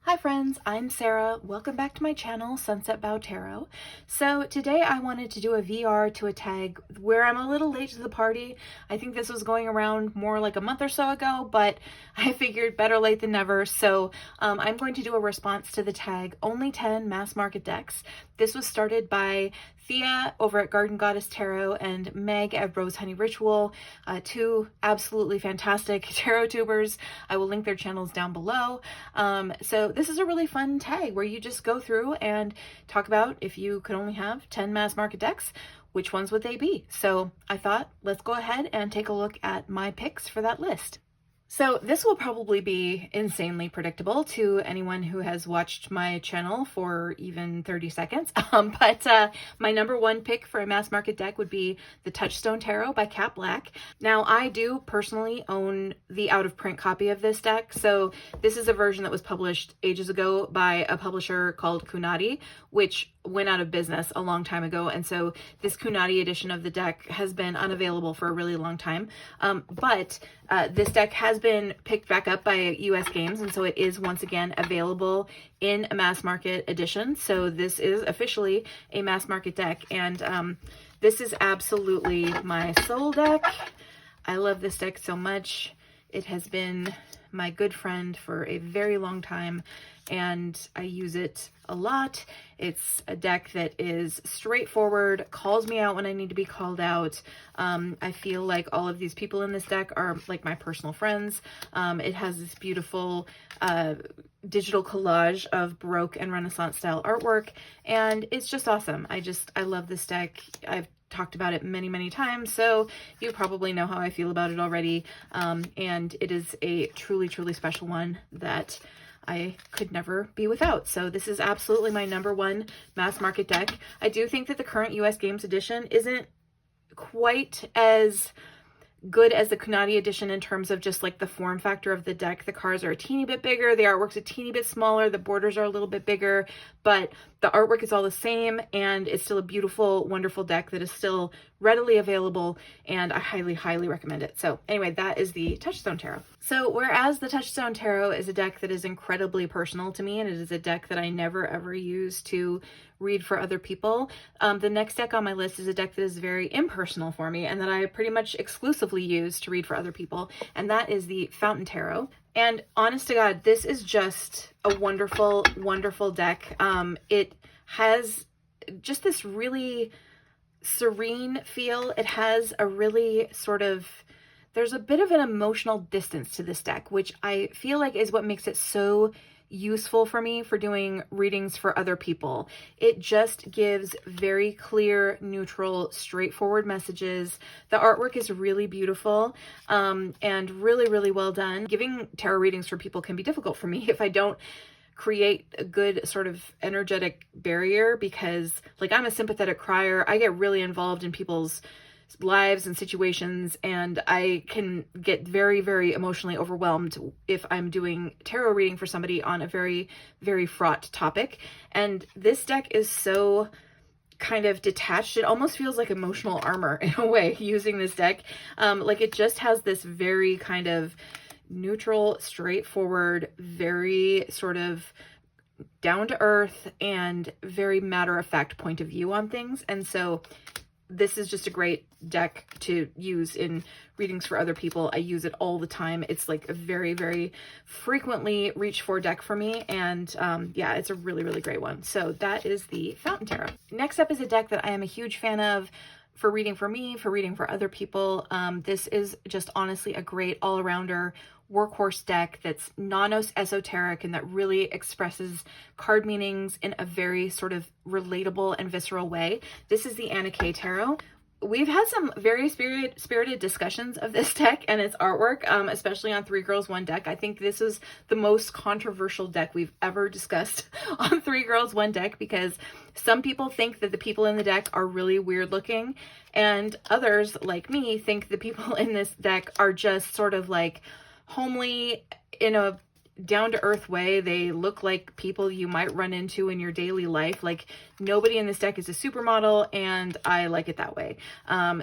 Hi friends, I'm Sarah. Welcome back to my channel, Sunset Bow Tarot. So today I wanted to do a VR to a tag where I'm a little late to the party. I think this was going around more like a month or so ago, but I figured better late than never. So I'm going to do a response to the tag Only 10 Mass Market Decks. This was started by Thea over at Garden Goddess Tarot and Meg at Rose Honey Ritual, two absolutely fantastic tarot tubers. I will link their channels down below. So this is a really fun tag where you just go through and talk about if you could only have 10 mass market decks, which ones would they be? So I thought, let's go ahead and take a look at my picks for that list. So this will probably be insanely predictable to anyone who has watched my channel for even 30 seconds. But my number one pick for a mass market deck would be the Touchstone Tarot by Cat Black. Now I do personally own the out of print copy of this deck. So this is a version that was published ages ago by a publisher called Kunadi, which went out of business a long time ago. And so this Kunadi edition of the deck has been unavailable for a really long time. But this deck has been picked back up by US Games, and so it is once again available in a mass market edition. So this is officially a mass market deck, and this is absolutely my soul deck. I love this deck so much. It has been my good friend for a very long time, and I use it a lot. It's a deck that is straightforward, calls me out when I need to be called out. I feel like all of these people in this deck are like my personal friends. It has this beautiful digital collage of Baroque and Renaissance style artwork, and it's just awesome. I love this deck. I've talked about it many times, so you probably know how I feel about it already. And it is a truly special one that I could never be without. So this is absolutely my number one mass market deck. I do think that the current US Games edition isn't quite as good as the Kunadi edition in terms of just like the form factor of the deck. The cards are a teeny bit bigger, the artwork's a teeny bit smaller, the borders are a little bit bigger, but the artwork is all the same, and it's still a beautiful, wonderful deck that is still readily available, and I highly recommend it. So anyway, that is the Touchstone Tarot. So whereas the Touchstone Tarot is a deck that is incredibly personal to me, and it is a deck that I never ever use to read for other people, the next deck on my list is a deck that is very impersonal for me and that I pretty much exclusively use to read for other people, and that is the Fountain Tarot. And honest to God, this is just a wonderful deck. It has just this really serene feel. It has a really there's a bit of an emotional distance to this deck, which I feel like is what makes it so useful for me for doing readings for other people. It just gives very clear, neutral, straightforward messages. The artwork is really beautiful, and really well done. Giving tarot readings for people can be difficult for me if I don't create a good sort of energetic barrier, because like I'm a sympathetic crier. I get really involved in people's lives and situations, and I can get very emotionally overwhelmed if I'm doing tarot reading for somebody on a very fraught topic. And this deck is so kind of detached. It almost feels like emotional armor in a way using this deck. Like it just has this very kind of neutral, straightforward, very sort of down to earth and very matter-of-fact point of view on things. And so this is just a great deck to use in readings for other people. I use it all the time. It's like a very frequently reached for deck for me, and yeah, it's a really great one. So that is the Fountain Tarot. Next up is a deck that I am a huge fan of for reading for me, for reading for other people. This is just honestly a great all-arounder workhorse deck that's non-esoteric and that really expresses card meanings in a very sort of relatable and visceral way. This is the Anna K Tarot. We've had some very spirited discussions of this deck and its artwork, especially on Three Girls One Deck. I think this is the most controversial deck we've ever discussed on Three Girls One Deck, because some people think that the people in the deck are really weird looking, and others, like me, think the people in this deck are just sort of like homely in a down-to-earth way. They look like people you might run into in your daily life. Like nobody in this deck is a supermodel, and I like it that way.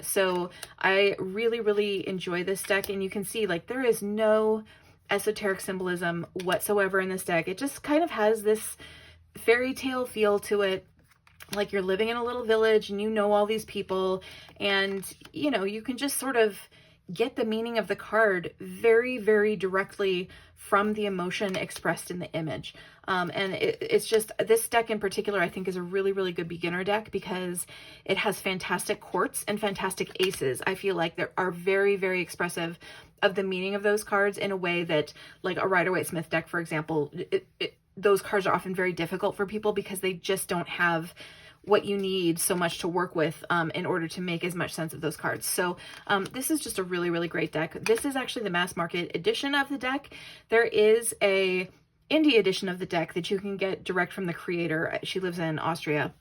So I really enjoy this deck, and you can see like there is no esoteric symbolism whatsoever in this deck. It just kind of has this fairy tale feel to it, like you're living in a little village and you know all these people, and you know, you can just sort of get the meaning of the card very, very directly from the emotion expressed in the image. And it's just, this deck in particular, I think is a really, really good beginner deck because it has fantastic courts and fantastic aces. I feel like they are very, very expressive of the meaning of those cards in a way that, like a Rider-Waite-Smith deck, for example, those cards are often very difficult for people because they just don't have what you need so much to work with in order to make as much sense of those cards. So this is just a really, really great deck. This is actually the mass market edition of the deck. There is a indie edition of the deck that you can get direct from the creator. She lives in Austria.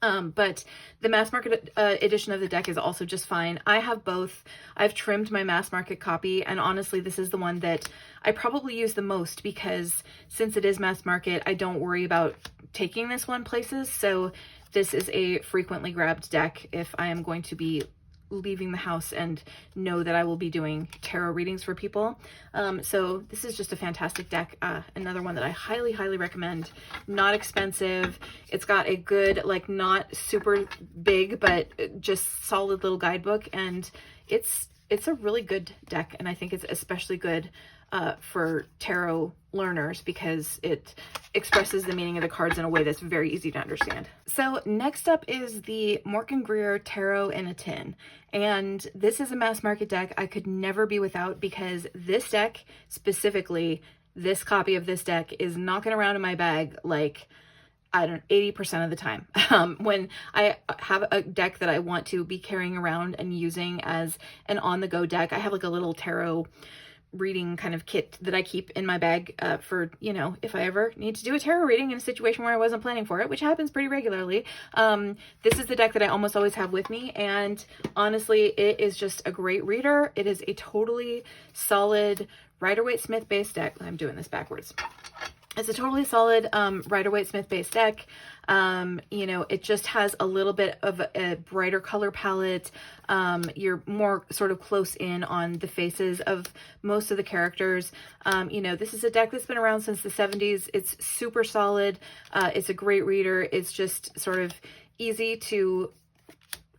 But the mass market edition of the deck is also just fine. I have both. I've trimmed my mass market copy, and honestly, this is the one that I probably use the most because since it is mass market, I don't worry about taking this one places. So this is a frequently grabbed deck if I am going to be leaving the house and know that I will be doing tarot readings for people. So this is just a fantastic deck. Another one that I highly, highly recommend. Not expensive. It's got a good, like, not super big, but just solid little guidebook. And it's a really good deck. And I think it's especially good for tarot learners because it expresses the meaning of the cards in a way that's very easy to understand. So next up is the Morgan Greer Tarot in a Tin. And this is a mass market deck I could never be without because this deck, specifically, this copy of this deck is knocking around in my bag like, I don't, 80% of the time. When I have a deck that I want to be carrying around and using as an on-the-go deck, I have like a little tarot reading kind of kit that I keep in my bag for, you know, if I ever need to do a tarot reading in a situation where I wasn't planning for it, which happens pretty regularly. This is the deck that I almost always have with me, and honestly, it is just a great reader. It is a totally solid Rider-Waite-Smith based deck. I'm doing this backwards. It's a totally solid Rider-Waite-Smith based deck. You know, it just has a little bit of a brighter color palette. You're more sort of close in on the faces of most of the characters. You know, this is a deck that's been around since the 70s. It's super solid. It's a great reader. It's just sort of easy to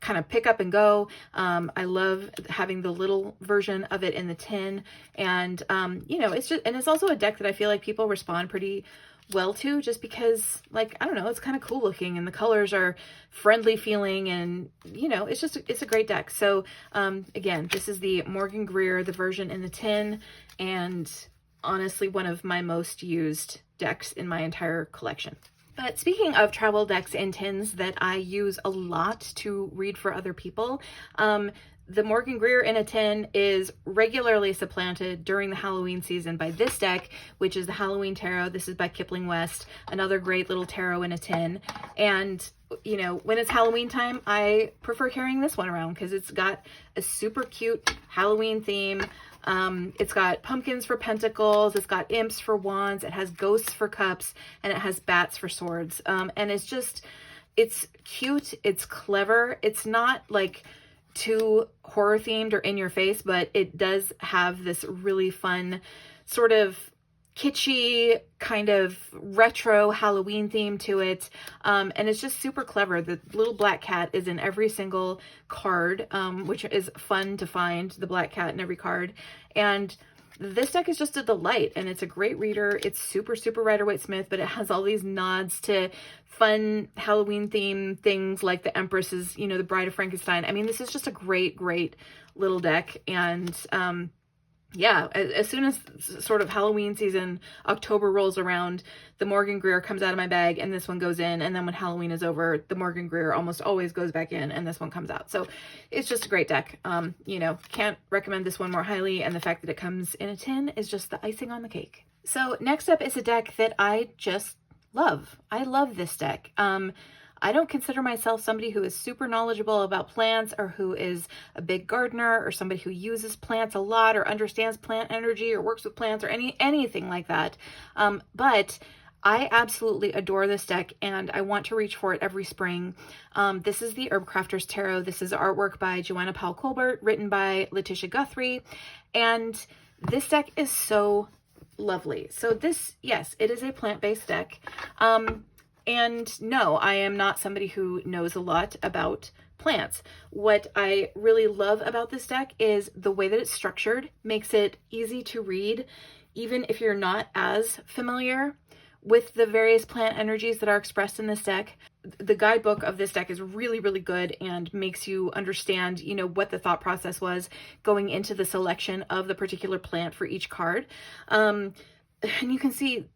kind of pick up and go. I love having the little version of it in the tin, and you know, it's just, and it's also a deck that I feel like people respond pretty well to, just because, like, I don't know, it's kind of cool looking and the colors are friendly feeling, and you know, it's just, it's a great deck. So again, this is the Morgan Greer, the version in the tin, and honestly one of my most used decks in my entire collection. But speaking of travel decks and tins that I use a lot to read for other people, the Morgan Greer in a Tin is regularly supplanted during the Halloween season by this deck, which is the Halloween Tarot. This is by Kipling West, another great little tarot in a tin. And you know, when it's Halloween time, I prefer carrying this one around because it's got a super cute Halloween theme. It's got pumpkins for pentacles, it's got imps for wands, it has ghosts for cups, and it has bats for swords. And it's just, it's cute, it's clever, it's not like too horror themed or in your face, but it does have this really fun sort of kitschy kind of retro Halloween theme to it, and it's just super clever. The little black cat is in every single card, which is fun to find, the black cat in every card. And this deck is just a delight, and it's a great reader. It's super, super Rider-Waite-Smith, but it has all these nods to fun Halloween theme things like the Empress's, you know, the Bride of Frankenstein. I mean, this is just a great, great little deck. And yeah, as soon as sort of Halloween season, October rolls around, the Morgan Greer comes out of my bag and this one goes in. And then when Halloween is over, the Morgan Greer almost always goes back in and this one comes out. So it's just a great deck. You know, can't recommend this one more highly. And the fact that it comes in a tin is just the icing on the cake. So next up is a deck that I just love. I love this deck. I don't consider myself somebody who is super knowledgeable about plants or who is a big gardener or somebody who uses plants a lot or understands plant energy or works with plants or anything like that. But I absolutely adore this deck and I want to reach for it every spring. This is the Herb Crafters Tarot. This is artwork by Joanna Powell Colbert, written by Letitia Guthrie. And this deck is so lovely. So this, yes, it is a plant-based deck. And no, I am not somebody who knows a lot about plants. What I really love about this deck is the way that it's structured makes it easy to read, even if you're not as familiar with the various plant energies that are expressed in this deck. The guidebook of this deck is really, really good and makes you understand, you know, what the thought process was going into the selection of the particular plant for each card. And you can see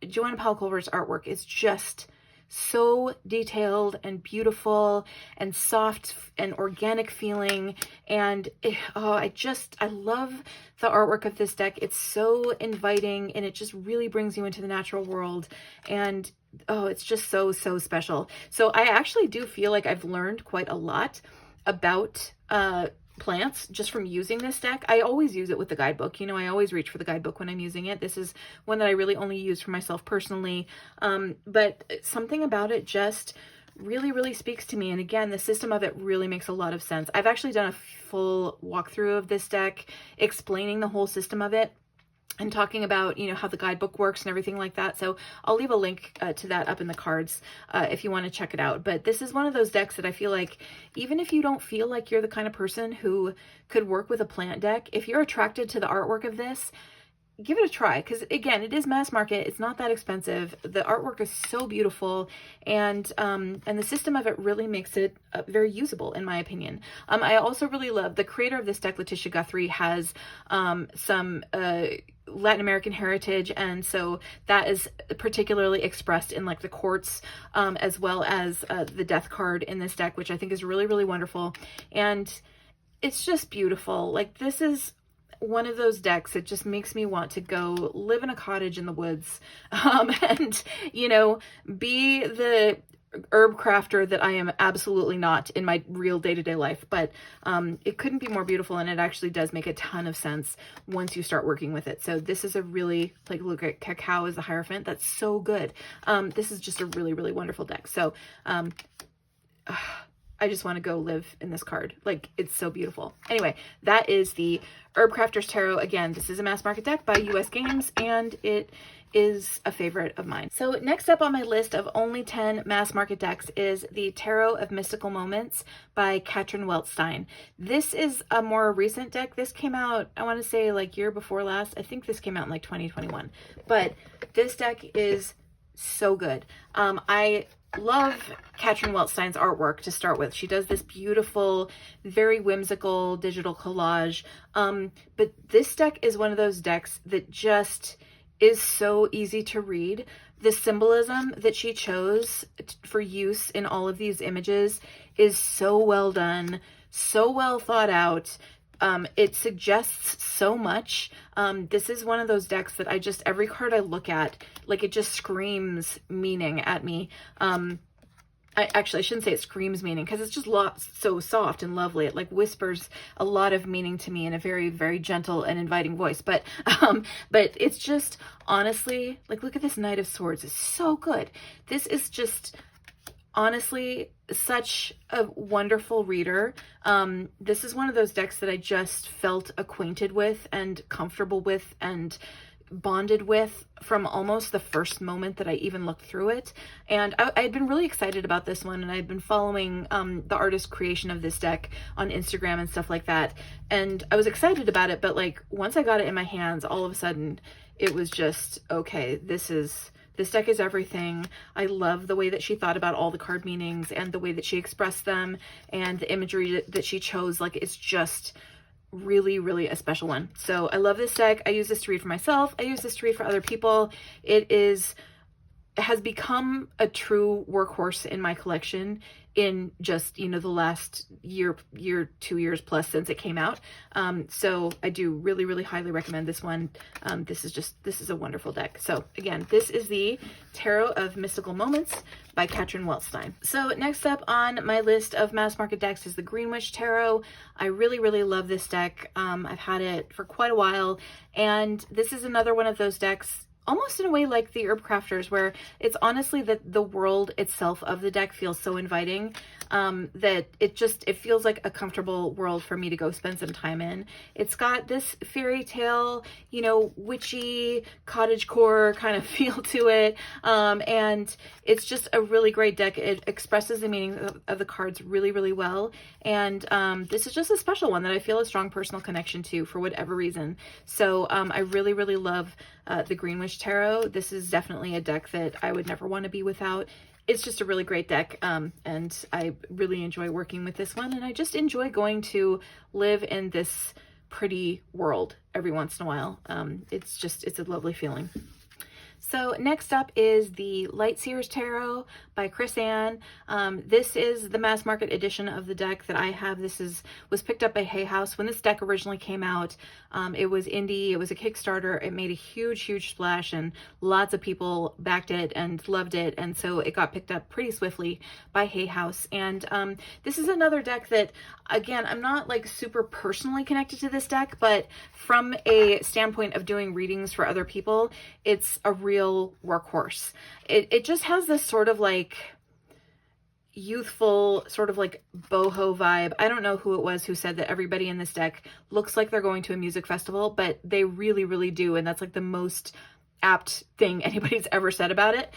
Joanna Powell Culver's artwork is just so detailed and beautiful and soft and organic feeling. And I love the artwork of this deck. It's so inviting and it just really brings you into the natural world. And it's just so, so special. So I actually do feel like I've learned quite a lot about plants just from using this deck. I always use it with the guidebook. You know, I always reach for the guidebook when I'm using it. This is one that I really only use for myself personally. But something about it just really, really speaks to me. And again, the system of it really makes a lot of sense. I've actually done a full walkthrough of this deck, explaining the whole system of it and talking about, you know, how the guidebook works and everything like that. So I'll leave a link to that up in the cards if you want to check it out. But this is one of those decks that I feel like, even if you don't feel like you're the kind of person who could work with a plant deck, if you're attracted to the artwork of this, give it a try. Because again, it is mass market. It's not that expensive. The artwork is so beautiful, and the system of it really makes it very usable, in my opinion. I also really love the creator of this deck, Letitia Guthrie, has some Latin American heritage, and so that is particularly expressed in like the quartz, as well as the death card in this deck, which I think is really, really wonderful. And it's just beautiful. Like, this is one of those decks that just makes me want to go live in a cottage in the woods, and, you know, be the herb crafter that I am absolutely not in my real day-to-day life. But it couldn't be more beautiful, and it actually does make a ton of sense once you start working with it. So this is a really, like, look at Cacao as the Hierophant. That's so good. This is just a really, really wonderful deck. So I just want to go live in this card. Like, it's so beautiful. Anyway, that is the Herb Crafters Tarot. Again, this is a mass market deck by US Games, and it is a favorite of mine. So next up on my list of only 10 mass market decks is the Tarot of Mystical Moments by Katrin Weltstein. This is a more recent deck. This came out, I want to say, like year before last. I think this came out in like 2021. But this deck is so good. I love Katrin Weltstein's artwork to start with. She does this beautiful, very whimsical digital collage. But this deck is one of those decks that just is so easy to read. The symbolism that she chose for use in all of these images is so well done, so well thought out. It suggests so much. This is one of those decks that every card I look at, like, it just screams meaning at me. I shouldn't say it screams meaning, because it's just so soft and lovely. It like whispers a lot of meaning to me in a very, very gentle and inviting voice. But it's just, honestly, like, look at this Knight of Swords. It's so good. This is just, honestly, such a wonderful reader. This is one of those decks that I just felt acquainted with and comfortable with and bonded with from almost the first moment that I even looked through it. And I had been really excited about this one, and I'd been following the artist creation of this deck on Instagram and stuff like that, and I was excited about it. But like, once I got it in my hands, all of a sudden it was just, okay, this deck is everything. I love the way that she thought about all the card meanings and the way that she expressed them and the imagery that she chose. Like, it's just really, really a special one. So I love this deck. I use this to read for myself. I use this to read for other people. It has become a true workhorse in my collection in just, you know, the last year, 2 years plus since it came out. So I do really, really highly recommend this one. This is a wonderful deck. So again, this is the Tarot of Mystical Moments by Katrin Weltstein. So next up on my list of mass market decks is the Greenwich Tarot. I really, really love this deck. I've had it for quite a while, and this is another one of those decks, almost in a way like the Herb Crafters, where it's honestly that the world itself of the deck feels so inviting. that it feels like a comfortable world for me to go spend some time in. It's got this fairy tale, you know, witchy cottagecore kind of feel to it, and it's just a really great deck. It expresses the meaning of the cards really, really well, and this is just a special one that I feel a strong personal connection to for whatever reason. So I really, really love the Greenwich Tarot. This is definitely a deck that I would never want to be without. It's just a really great deck, and I really enjoy working with this one, and I just enjoy going to live in this pretty world every once in a while. It's a lovely feeling. So next up is the Lightseers Tarot by Chris Ann. This is the mass market edition of the deck that I have. Was picked up by Hay House. When this deck originally came out, it was indie, it was a Kickstarter, it made a huge, huge splash, and lots of people backed it and loved it, and so it got picked up pretty swiftly by Hay House. And this is another deck that, again, I'm not like super personally connected to this deck, but from a standpoint of doing readings for other people, it's a real workhorse. It just has this sort of like youthful, sort of like boho vibe. I don't know who it was who said that everybody in this deck looks like they're going to a music festival, but they really, really do. And that's like the most apt thing anybody's ever said about it.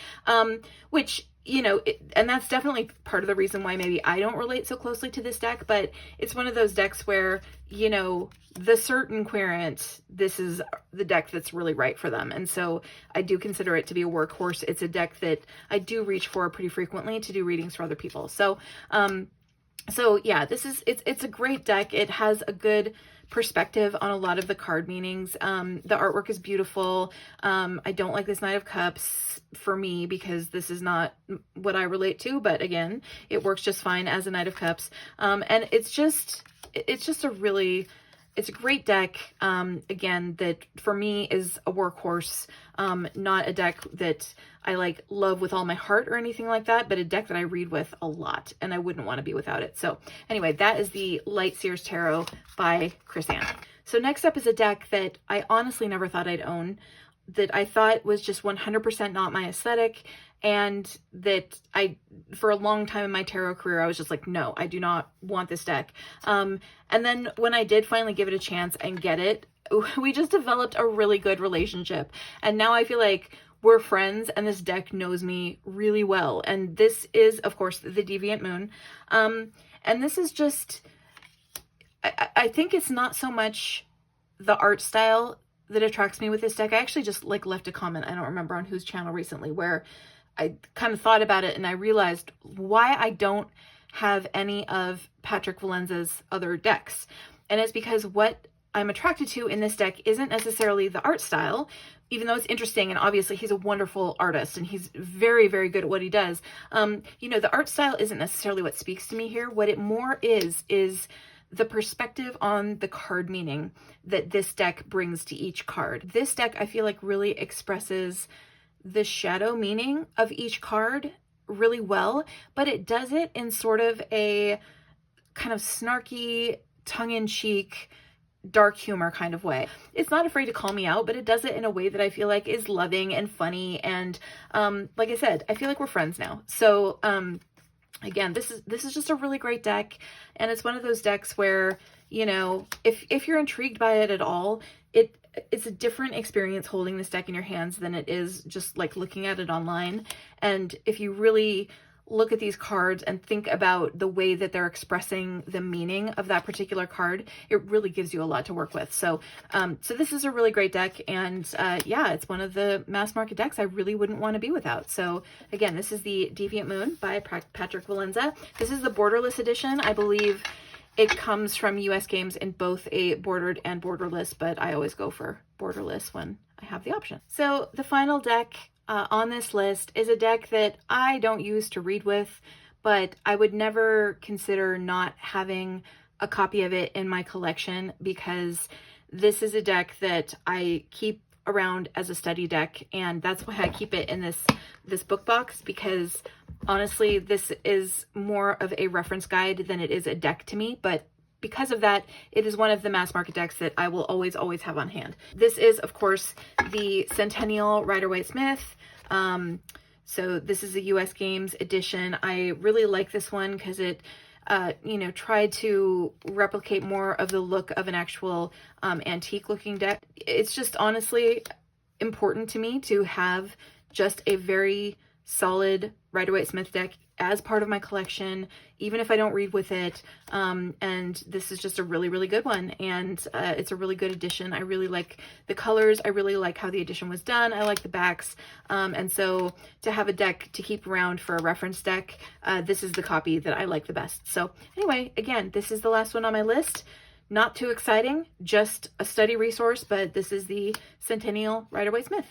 Which, you know, and that's definitely part of the reason why maybe I don't relate so closely to this deck, but it's one of those decks where, you know, the certain querent, this is the deck that's really right for them. And so I do consider it to be a workhorse. It's a deck that I do reach for pretty frequently to do readings for other people. So, so yeah, it's a great deck. It has a good perspective on a lot of the card meanings. The artwork is beautiful. I don't like this Knight of Cups for me because this is not what I relate to, but again, it works just fine as a Knight of Cups. And it's just it's a great deck, again, that for me is a workhorse, not a deck that I like love with all my heart or anything like that, but a deck that I read with a lot, and I wouldn't want to be without it. So anyway, that is the Lightseers Tarot by Chris Ann. So next up is a deck that I honestly never thought I'd own, that I thought was just 100% not my aesthetic, and that for a long time in my tarot career, I was just like, no, I do not want this deck. And then when I did finally give it a chance and get it, we just developed a really good relationship. And now I feel like we're friends, and this deck knows me really well. And this is, of course, the Deviant Moon. And this is just, I think it's not so much the art style that attracts me with this deck. I actually just like left a comment, I don't remember on whose channel recently, where I kind of thought about it and I realized why I don't have any of Patrick Valenza's other decks. And it's because what I'm attracted to in this deck isn't necessarily the art style, even though it's interesting, and obviously he's a wonderful artist and he's very, very good at what he does. You know, the art style isn't necessarily what speaks to me here. What it more is the perspective on the card meaning that this deck brings to each card. This deck, I feel like, really expresses the shadow meaning of each card really well, but it does it in sort of a kind of snarky, tongue-in-cheek, dark humor kind of way. It's not afraid to call me out, but it does it in a way that I feel like is loving and funny. And like I said, I feel like we're friends now. So again, this is just a really great deck, and it's one of those decks where, you know, if you're intrigued by it at all, it's a different experience holding this deck in your hands than it is just like looking at it online. And if you really look at these cards and think about the way that they're expressing the meaning of that particular card, it really gives you a lot to work with. So so this is a really great deck, and yeah, it's one of the mass market decks I really wouldn't want to be without. So again, this is the Deviant Moon by Patrick Valenza. This is the borderless edition. I believe it comes from US Games in both a bordered and borderless, but I always go for borderless when I have the option. So the final deck on this list is a deck that I don't use to read with, but I would never consider not having a copy of it in my collection, because this is a deck that I keep around as a study deck, and that's why I keep it in this book box, because honestly, this is more of a reference guide than it is a deck to me, but because of that, it is one of the mass market decks that I will always have on hand. This is, of course, the Centennial Rider-Waite-Smith. So this is a US Games edition. I really like this one because it tried to replicate more of the look of an actual antique looking deck. It's just honestly important to me to have just a very solid Rider-Waite-Smith deck as part of my collection, even if I don't read with it. And this is just a really, really good one. And it's a really good edition. I really like the colors. I really like how the edition was done. I like the backs. And so to have a deck to keep around for a reference deck, this is the copy that I like the best. So anyway, again, this is the last one on my list. Not too exciting, just a study resource, but this is the Centennial Rider-Waite-Smith.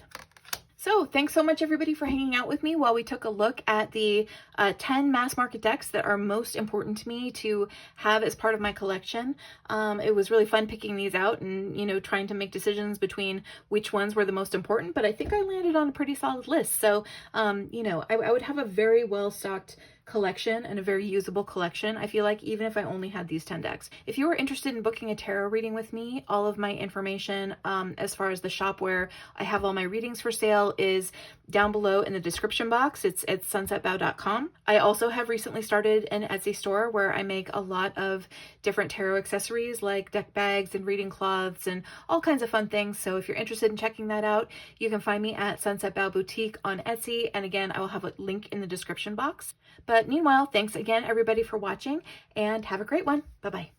So thanks so much everybody for hanging out with me while we took a look at the 10 mass market decks that are most important to me to have as part of my collection. It was really fun picking these out and, trying to make decisions between which ones were the most important, but I think I landed on a pretty solid list. So, I would have a very well-stocked collection and a very usable collection, I feel like, even if I only had these 10 decks. If you are interested in booking a tarot reading with me, all of my information as far as the shop where I have all my readings for sale is down below in the description box. It's at sunsetbow.com. I also have recently started an Etsy store where I make a lot of different tarot accessories like deck bags and reading cloths and all kinds of fun things. So if you're interested in checking that out, you can find me at Sunset Bow Boutique on Etsy. And again, I will have a link in the description box. But meanwhile, thanks again, everybody, for watching, and have a great one. Bye-bye.